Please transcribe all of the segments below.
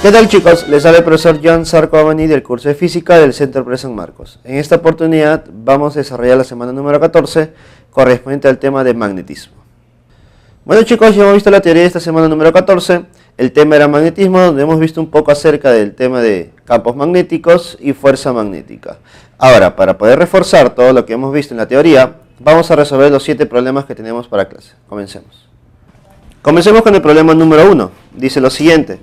¿Qué tal, chicos? Les habla el profesor John Sarcovani del curso de Física del Centro Pre San Marcos. En esta oportunidad vamos a desarrollar la semana número 14 correspondiente al tema de magnetismo. Bueno, chicos, ya hemos visto la teoría de esta semana número 14. El tema era magnetismo, donde hemos visto un poco acerca del tema de campos magnéticos y fuerza magnética. Ahora, para poder reforzar todo lo que hemos visto en la teoría, vamos a resolver los 7 problemas que tenemos para clase. Comencemos. Comencemos con el problema número 1. Dice lo siguiente.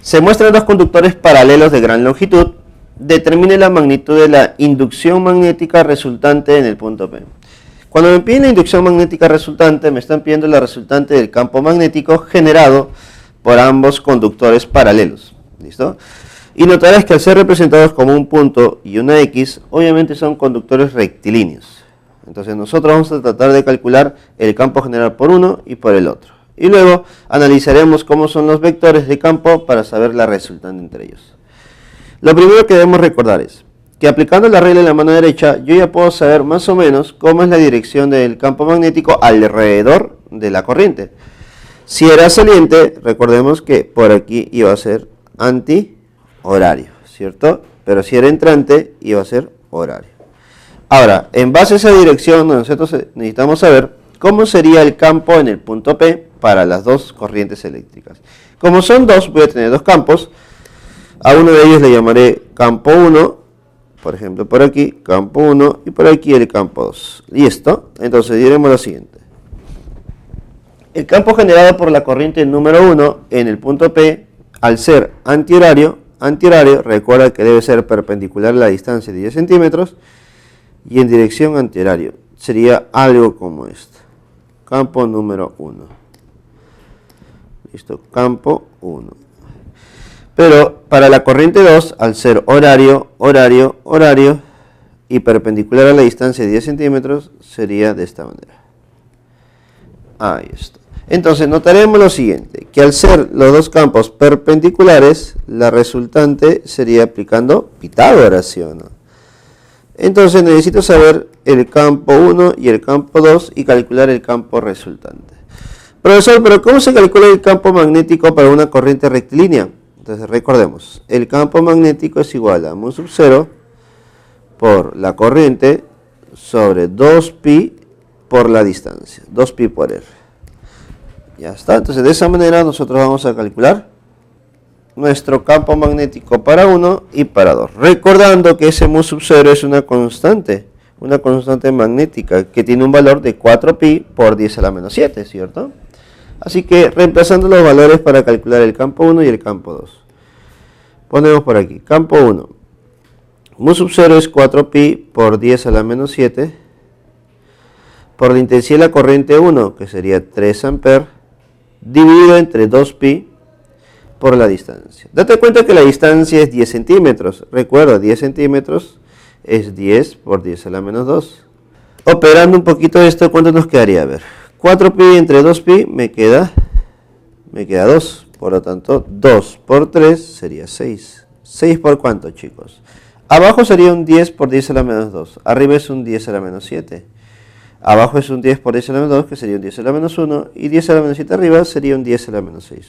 Se muestran dos conductores paralelos de gran longitud. Determine la magnitud de la inducción magnética resultante en el punto P. Cuando me piden la inducción magnética resultante, me están pidiendo la resultante del campo magnético generado por ambos conductores paralelos. ¿Listo? Y notarás que al ser representados como un punto y una X, obviamente son conductores rectilíneos. Entonces nosotros vamos a tratar de calcular el campo generado por uno y por el otro. Y luego analizaremos cómo son los vectores de campo para saber la resultante entre ellos. Lo primero que debemos recordar es que aplicando la regla en la mano derecha, yo ya puedo saber más o menos cómo es la dirección del campo magnético alrededor de la corriente. Si era saliente, recordemos que por aquí iba a ser antihorario, ¿cierto? Pero si era entrante, iba a ser horario. Ahora, en base a esa dirección, nosotros necesitamos saber cómo sería el campo en el punto P para las dos corrientes eléctricas. Como son dos, voy a tener dos campos. A uno de ellos le llamaré campo 1, por ejemplo por aquí, campo 1, y por aquí el campo 2. ¿Listo? Entonces diremos lo siguiente. El campo generado por la corriente número 1 en el punto P, al ser antihorario, recuerda que debe ser perpendicular a la distancia de 10 centímetros y en dirección antihorario. Sería algo como esto. Campo número 1. Listo, campo 1. Pero para la corriente 2, al ser horario y perpendicular a la distancia de 10 centímetros, sería de esta manera. Ahí está. Entonces notaremos lo siguiente, que al ser los dos campos perpendiculares, la resultante sería aplicando Pitágoras, ¿sí o no? Entonces necesito saber el campo 1 y el campo 2 y calcular el campo resultante. Profesor, ¿pero cómo se calcula el campo magnético para una corriente rectilínea? Entonces recordemos, el campo magnético es igual a mu sub 0 por la corriente sobre 2pi por la distancia, 2pi por r. Ya está, entonces de esa manera nosotros vamos a calcular nuestro campo magnético para 1 y para 2. Recordando que ese mu sub 0 es una constante magnética que tiene un valor de 4pi por 10 a la menos 7, ¿cierto? Así que reemplazando los valores para calcular el campo 1 y el campo 2. Ponemos por aquí, campo 1. Mu sub 0 es 4pi por 10 a la menos 7 por la intensidad de la corriente 1, que sería 3 amperes, dividido entre 2pi por la distancia. Date cuenta que la distancia es 10 centímetros. Recuerda, 10 centímetros es 10 por 10 a la menos 2. Operando un poquito esto, ¿cuánto nos quedaría? A ver, 4pi entre 2pi me queda 2. Por lo tanto, 2 por 3 sería 6. ¿6 por cuánto, chicos? Abajo sería un 10 por 10 a la menos 2. Arriba es un 10 a la menos 7. Abajo es un 10 por 10 a la menos 2, que sería un 10 a la menos 1. Y 10 a la menos 7 arriba sería un 10 a la menos 6.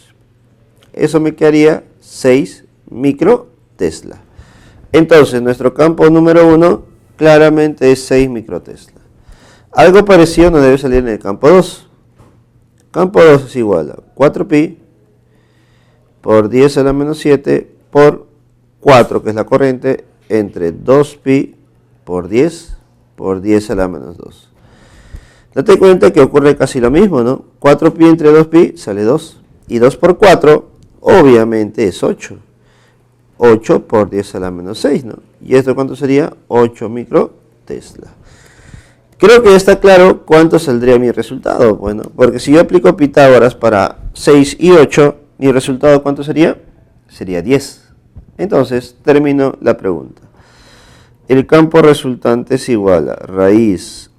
Eso me quedaría 6 microtesla. Entonces, nuestro campo número 1 claramente es 6 microtesla. Algo parecido nos debe salir en el campo 2. Campo 2 es igual a 4pi por 10 a la menos 7 por 4, que es la corriente, entre 2pi por 10 a la menos 2. Date cuenta que ocurre casi lo mismo, ¿no? 4pi entre 2pi sale 2. Y 2 por 4, obviamente, es 8. 8 por 10 a la menos 6, ¿no? ¿Y esto cuánto sería? 8 microtesla. Creo que ya está claro cuánto saldría mi resultado. Bueno, porque si yo aplico Pitágoras para 6 y 8, mi resultado ¿cuánto sería? Sería 10. Entonces, termino la pregunta. El campo resultante es igual a raíz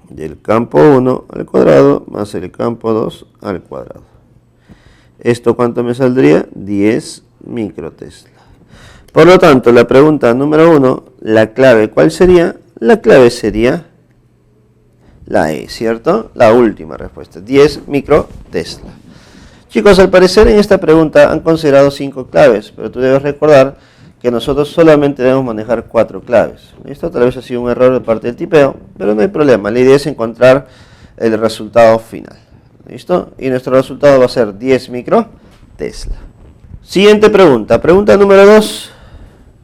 del campo 1 al cuadrado más el campo 2 al cuadrado. ¿Esto cuánto me saldría? 10 microtesla. Por lo tanto, la pregunta número 1, la clave, ¿cuál sería? La clave sería la E, ¿cierto? La última respuesta, 10 microtesla. Chicos, al parecer en esta pregunta han considerado 5 claves, pero tú debes recordar que nosotros solamente debemos manejar 4 claves. Esto tal vez ha sido un error de parte del tipeo, pero no hay problema. La idea es encontrar el resultado final. ¿Listo? Y nuestro resultado va a ser 10 micro Tesla. Siguiente pregunta. Pregunta número 2.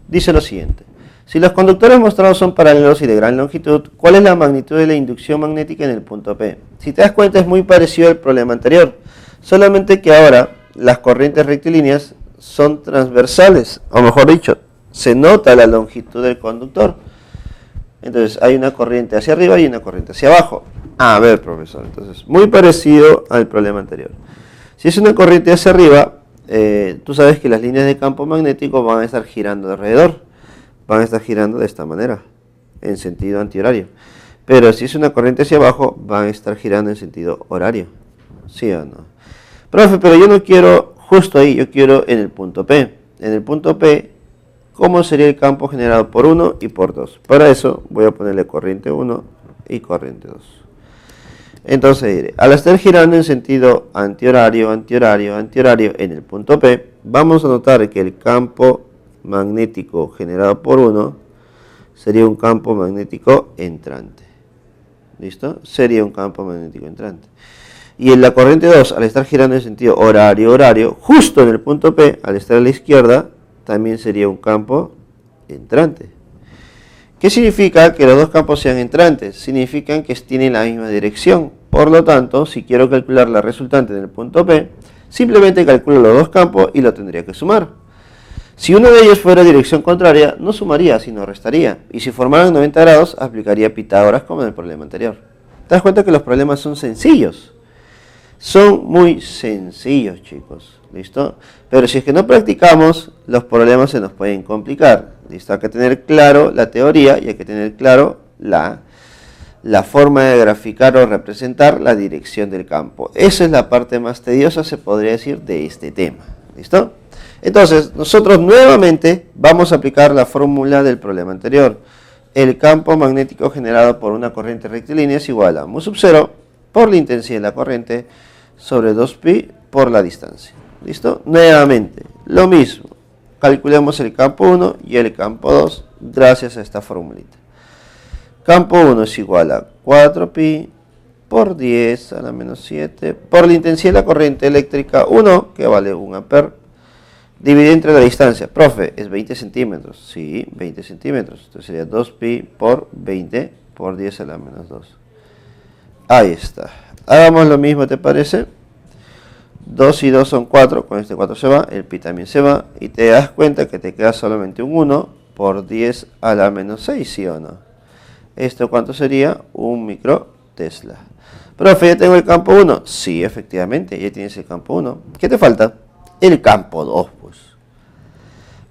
Dice lo siguiente. Si los conductores mostrados son paralelos y de gran longitud, ¿cuál es la magnitud de la inducción magnética en el punto P? Si te das cuenta, es muy parecido al problema anterior. Solamente que ahora las corrientes rectilíneas son transversales, o mejor dicho, se nota la longitud del conductor. Entonces hay una corriente hacia arriba y una corriente hacia abajo. A ver, profesor, entonces muy parecido al problema anterior. Si es una corriente hacia arriba, tú sabes que las líneas de campo magnético van a estar girando alrededor. Van a estar girando de esta manera, en sentido antihorario. Pero si es una corriente hacia abajo, van a estar girando en sentido horario. ¿Sí o no? Profe, pero yo no quiero justo ahí, yo quiero en el punto P. En el punto P, ¿cómo sería el campo generado por 1 y por 2? Para eso voy a ponerle corriente 1 y corriente 2. Entonces diré, al estar girando en sentido antihorario, antihorario, antihorario en el punto P, vamos a notar que el campo magnético generado por 1 sería un campo magnético entrante. ¿Listo? Sería un campo magnético entrante. Y en la corriente 2, al estar girando en sentido horario, horario, justo en el punto P, al estar a la izquierda, también sería un campo entrante. ¿Qué significa que los dos campos sean entrantes? Significan que tienen la misma dirección. Por lo tanto, si quiero calcular la resultante en el punto P, simplemente calculo los dos campos y lo tendría que sumar. Si uno de ellos fuera dirección contraria, no sumaría, sino restaría. Y si formaran 90 grados, aplicaría Pitágoras como en el problema anterior. ¿Te das cuenta que los problemas son sencillos? Son muy sencillos, chicos. ¿Listo? Pero si es que no practicamos, los problemas se nos pueden complicar. ¿Listo? Hay que tener claro la teoría y hay que tener claro la forma de graficar o representar la dirección del campo. Esa es la parte más tediosa, se podría decir, de este tema. ¿Listo? Entonces, nosotros nuevamente vamos a aplicar la fórmula del problema anterior. El campo magnético generado por una corriente rectilínea es igual a mu sub 0 por la intensidad de la corriente sobre 2pi por la distancia. ¿Listo? Nuevamente, lo mismo. Calculemos el campo 1 y el campo 2 gracias a esta formulita. Campo 1 es igual a 4pi por 10 a la menos 7 por la intensidad de la corriente eléctrica 1, que vale 1 amper, dividido entre la distancia. Profe, es 20 centímetros. Sí, 20 centímetros. Entonces sería 2pi por 20 por 10 a la menos 2. Ahí está. Hagamos lo mismo, ¿te parece? 2 y 2 son 4, con este 4 se va, el pi también se va, y te das cuenta que te queda solamente un 1 por 10 a la menos 6, ¿sí o no? ¿Esto cuánto sería? 1 micro Tesla. Profe, ¿ya tengo el campo 1? Sí, efectivamente, ya tienes el campo 1. ¿Qué te falta? El campo 2, pues.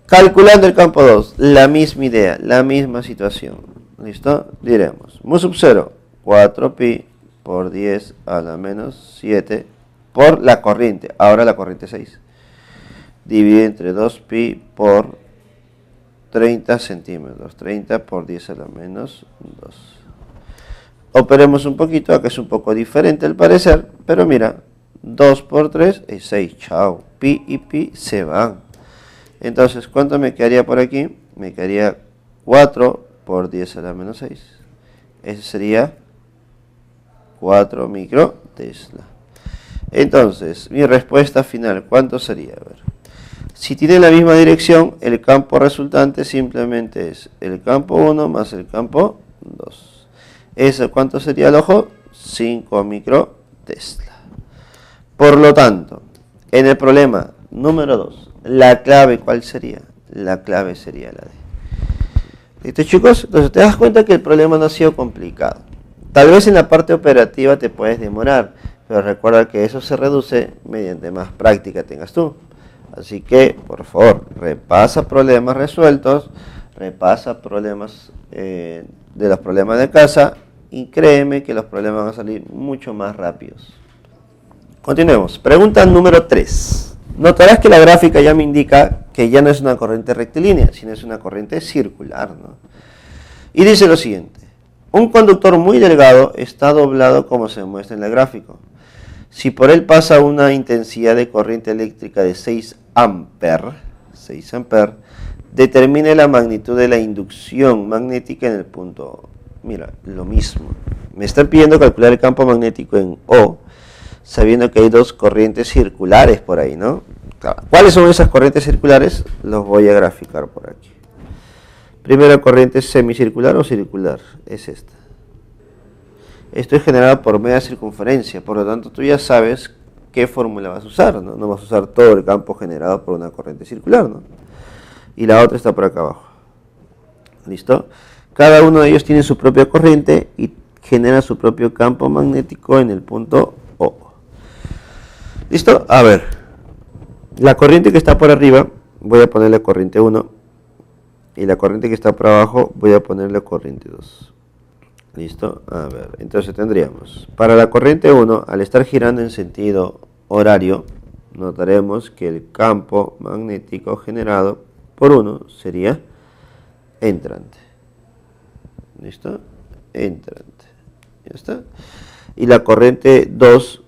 Calculando el campo 2, la misma idea, la misma situación. ¿Listo? Diremos, mu sub 0, 4pi por 10 a la menos 7 por la corriente, ahora la corriente 6, dividido entre 2pi por 30 centímetros, 30 por 10 a la menos 2. Operemos un poquito, acá es un poco diferente al parecer, pero mira, 2 por 3 es 6, chao, pi y pi se van. Entonces, ¿cuánto me quedaría por aquí? Me quedaría 4 por 10 a la menos 6. Ese sería 4 micro Tesla. Entonces, mi respuesta final, ¿cuánto sería? A ver. Si tiene la misma dirección, el campo resultante simplemente es el campo 1 más el campo 2. ¿Eso cuánto sería el ojo? 5 micro Tesla. Por lo tanto, en el problema número 2, la clave, ¿cuál sería? La clave sería la D. ¿Listo, chicos? Entonces te das cuenta que el problema no ha sido complicado. Tal vez en la parte operativa te puedes demorar, pero recuerda que eso se reduce mediante más práctica tengas tú. Así que, por favor, repasa problemas resueltos, repasa problemas de los problemas de casa y créeme que los problemas van a salir mucho más rápidos. Continuemos. Pregunta número 3. Notarás que la gráfica ya me indica que ya no es una corriente rectilínea, sino es una corriente circular, ¿no? Y dice lo siguiente. Un conductor muy delgado está doblado como se muestra en el gráfico. Si por él pasa una intensidad de corriente eléctrica de 6 amperes, determine la magnitud de la inducción magnética en el punto O. Mira, lo mismo. Me están pidiendo calcular el campo magnético en O, sabiendo que hay dos corrientes circulares por ahí, ¿no? Claro. ¿Cuáles son esas corrientes circulares? Los voy a graficar por aquí. Primera corriente semicircular o circular, es esta. Esto es generado por media circunferencia, por lo tanto tú ya sabes qué fórmula vas a usar, ¿no? No vas a usar todo el campo generado por una corriente circular, ¿no? Y la otra está por acá abajo. ¿Listo? Cada uno de ellos tiene su propia corriente y genera su propio campo magnético en el punto O. ¿Listo? A ver, la corriente que está por arriba, voy a ponerle corriente 1, y la corriente que está por abajo, voy a ponerle corriente 2. ¿Listo? A ver, entonces tendríamos, para la corriente 1, al estar girando en sentido horario, notaremos que el campo magnético generado por 1 sería entrante. ¿Listo? Entrante. ¿Ya está? Y la corriente 2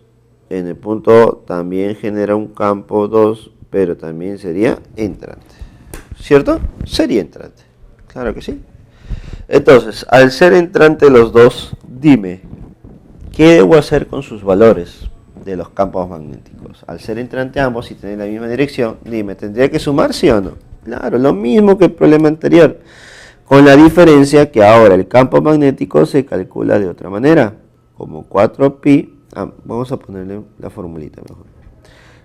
en el punto O también genera un campo 2, pero también sería entrante. ¿Cierto? Sería entrante. Claro que sí. Entonces, al ser entrante los dos, dime, ¿qué debo hacer con sus valores de los campos magnéticos? Al ser entrante ambos y tener la misma dirección, dime, ¿tendría que sumar sí o no? Claro, lo mismo que el problema anterior, con la diferencia que ahora el campo magnético se calcula de otra manera, como 4pi, vamos a ponerle la formulita mejor,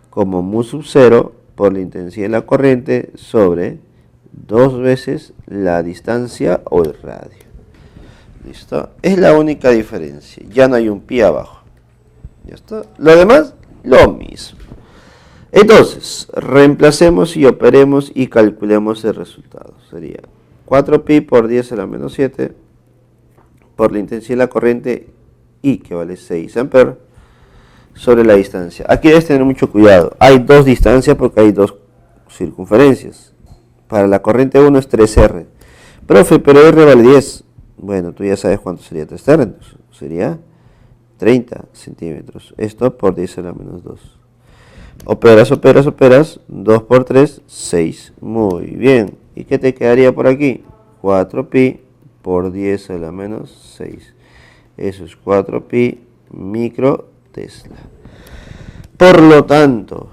como mu sub 0 por la intensidad de la corriente sobre 2 veces la distancia o el radio. ¿Listo? Es la única diferencia. Ya no hay un pi abajo. ¿Ya está? Lo demás, lo mismo. Entonces, reemplacemos y operemos y calculemos el resultado. Sería 4pi por 10 a la menos 7 por la intensidad de la corriente I, que vale 6 amperes, sobre la distancia. Aquí debes tener mucho cuidado. Hay dos distancias porque hay dos circunferencias. Para la corriente 1 es 3R. Profe, pero R vale 10. Bueno, tú ya sabes cuánto sería 3R. Entonces, sería 30 centímetros. Esto por 10 a la menos 2. Operas. 2 por 3, 6. Muy bien. ¿Y qué te quedaría por aquí? 4pi por 10 a la menos 6. Eso es 4pi microtesla. Por lo tanto,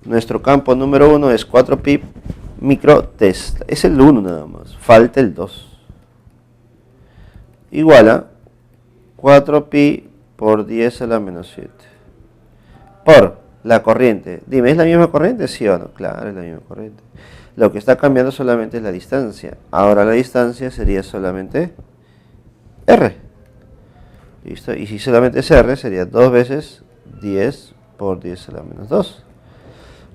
nuestro campo número 1 es 4pi microtesla. Es el 1 nada más. Falta el 2. Igual a 4pi por 10 a la menos 7. Por la corriente. Dime, ¿es la misma corriente? ¿Sí o no? Claro, es la misma corriente. Lo que está cambiando solamente es la distancia. Ahora la distancia sería solamente R. ¿Listo? Y si solamente es R, sería 2 veces 10 por 10 a la menos 2.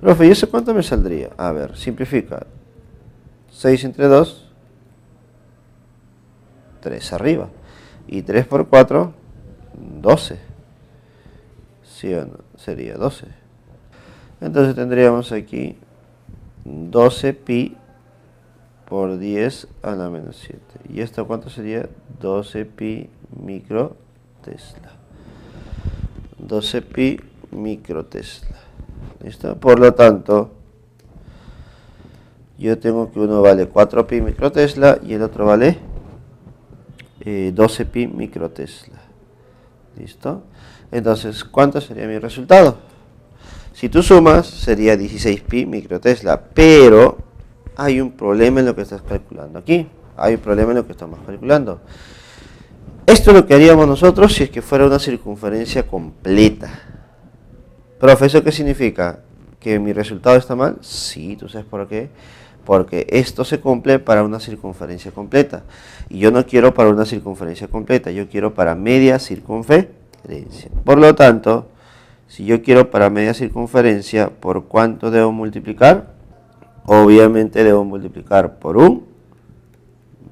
Profe, ¿y eso cuánto me saldría? A ver, simplifica. 6 entre 2, 3 arriba. Y 3 por 4, 12. ¿Sí o no? Sería 12. Entonces tendríamos aquí 12pi por 10 a la menos 7. ¿Y esto cuánto sería? 12pi microtesla. 12pi microtesla. ¿Listo? Por lo tanto, yo tengo que uno vale 4pi microtesla y el otro vale 12pi microtesla. ¿Listo? Entonces, ¿cuánto sería mi resultado? Si tú sumas, sería 16pi microtesla, pero hay un problema en lo que estás calculando aquí. Hay un problema en lo que estamos calculando. Esto es lo que haríamos nosotros si es que fuera una circunferencia completa. Profe, ¿eso qué significa? ¿Que mi resultado está mal? Sí, ¿tú sabes por qué? Porque esto se cumple para una circunferencia completa. Y yo no quiero para una circunferencia completa, yo quiero para media circunferencia. Por lo tanto, si yo quiero para media circunferencia, ¿por cuánto debo multiplicar? Obviamente debo multiplicar por un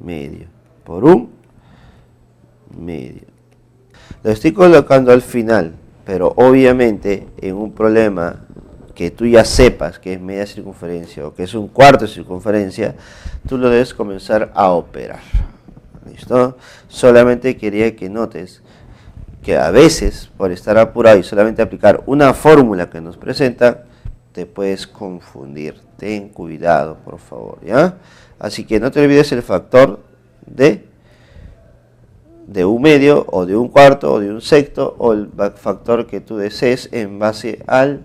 medio. Por un medio. Lo estoy colocando al final, pero obviamente en un problema que tú ya sepas que es media circunferencia o que es un cuarto de circunferencia, tú lo debes comenzar a operar. ¿Listo? Solamente quería que notes que a veces, por estar apurado y solamente aplicar una fórmula que nos presenta, te puedes confundir. Ten cuidado, por favor, ¿ya? Así que no te olvides el factor de un medio, o de un cuarto, o de un sexto, o el factor que tú desees en base al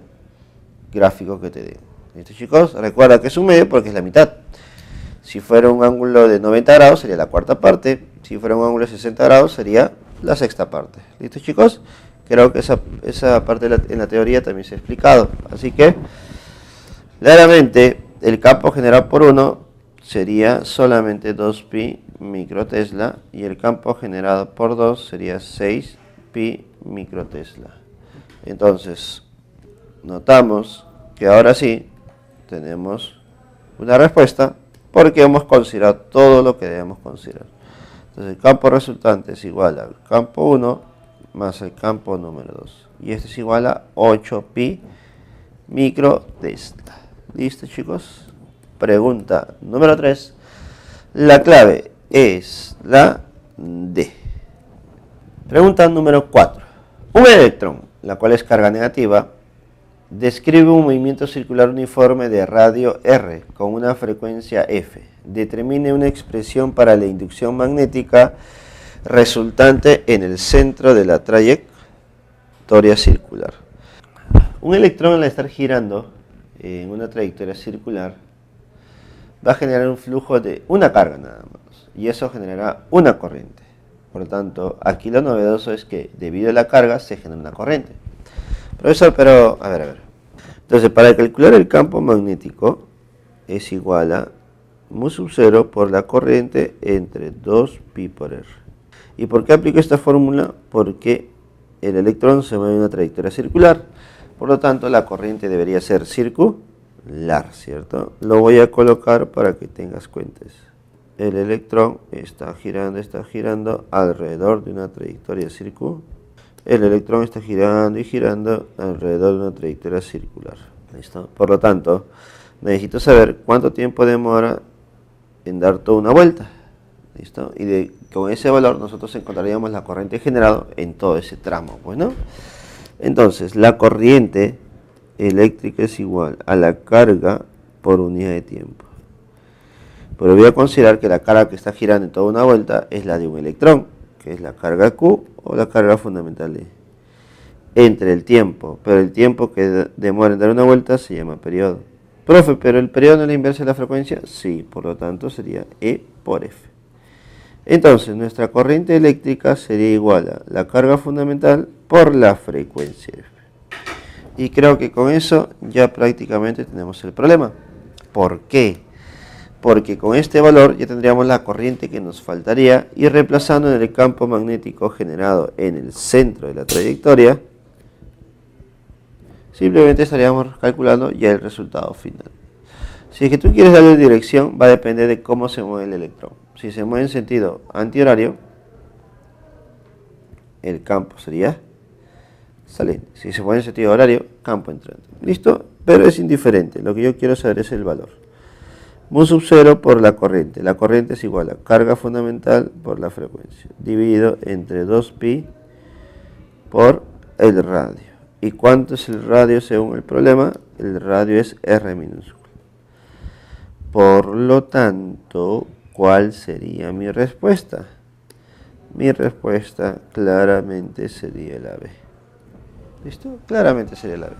gráfico que te den. ¿Listo, chicos? Recuerda que es un medio porque es la mitad. Si fuera un ángulo de 90 grados sería la cuarta parte. Si fuera un ángulo de 60 grados sería la sexta parte. ¿Listo, chicos? Creo que esa parte en la teoría también se ha explicado. Así que, claramente, el campo generado por 1 sería solamente 2pi microtesla y el campo generado por 2 sería 6pi microtesla. Entonces, notamos que ahora sí tenemos una respuesta porque hemos considerado todo lo que debemos considerar. Entonces el campo resultante es igual al campo 1 más el campo número 2. Y este es igual a 8pi microtesla. ¿Listo, chicos? Pregunta número 3. La clave es la D. Pregunta número 4. Un electrón, la cual es carga negativa, describe un movimiento circular uniforme de radio R con una frecuencia F. Determine una expresión para la inducción magnética resultante en el centro de la trayectoria circular. Un electrón, al estar girando en una trayectoria circular, va a generar un flujo de una carga nada más, y eso generará una corriente. Por lo tanto, aquí lo novedoso es que debido a la carga se genera una corriente. Profesor, pero, a ver. Entonces, para calcular el campo magnético es igual a mu sub 0 por la corriente entre 2pi por r. ¿Y por qué aplico esta fórmula? Porque el electrón se mueve en una trayectoria circular. Por lo tanto, la corriente debería ser circular, ¿cierto? Lo voy a colocar para que tengas cuentas. El electrón está girando alrededor de una trayectoria circular. El electrón está girando y girando alrededor de una trayectoria circular. ¿Listo? Por lo tanto, necesito saber cuánto tiempo demora en dar toda una vuelta. ¿Listo? Y con ese valor nosotros encontraríamos la corriente generada en todo ese tramo. Pues, ¿no? Entonces, la corriente eléctrica es igual a la carga por unidad de tiempo. Pero voy a considerar que la carga que está girando en toda una vuelta es la de un electrón, que es la carga Q o la carga fundamental E, entre el tiempo, pero el tiempo que demora en dar una vuelta se llama periodo. Profe, ¿pero el periodo no es la inversa de la frecuencia? Sí, por lo tanto sería E por F. Entonces, nuestra corriente eléctrica sería igual a la carga fundamental por la frecuencia F. Y creo que con eso ya prácticamente tenemos el problema. ¿Por qué? Porque con este valor ya tendríamos la corriente que nos faltaría y reemplazando en el campo magnético generado en el centro de la trayectoria, simplemente estaríamos calculando ya el resultado final. Si es que tú quieres darle dirección, va a depender de cómo se mueve el electrón. Si se mueve en sentido antihorario, el campo sería saliente. Si se mueve en sentido horario, campo entrante. ¿Listo? Pero es indiferente. Lo que yo quiero saber es el valor. Mu sub 0 por la corriente. La corriente es igual a carga fundamental por la frecuencia, dividido entre 2pi por el radio. ¿Y cuánto es el radio según el problema? El radio es R minúsculo. Por lo tanto, ¿cuál sería mi respuesta? Mi respuesta claramente sería la B. ¿Listo? Claramente sería la B.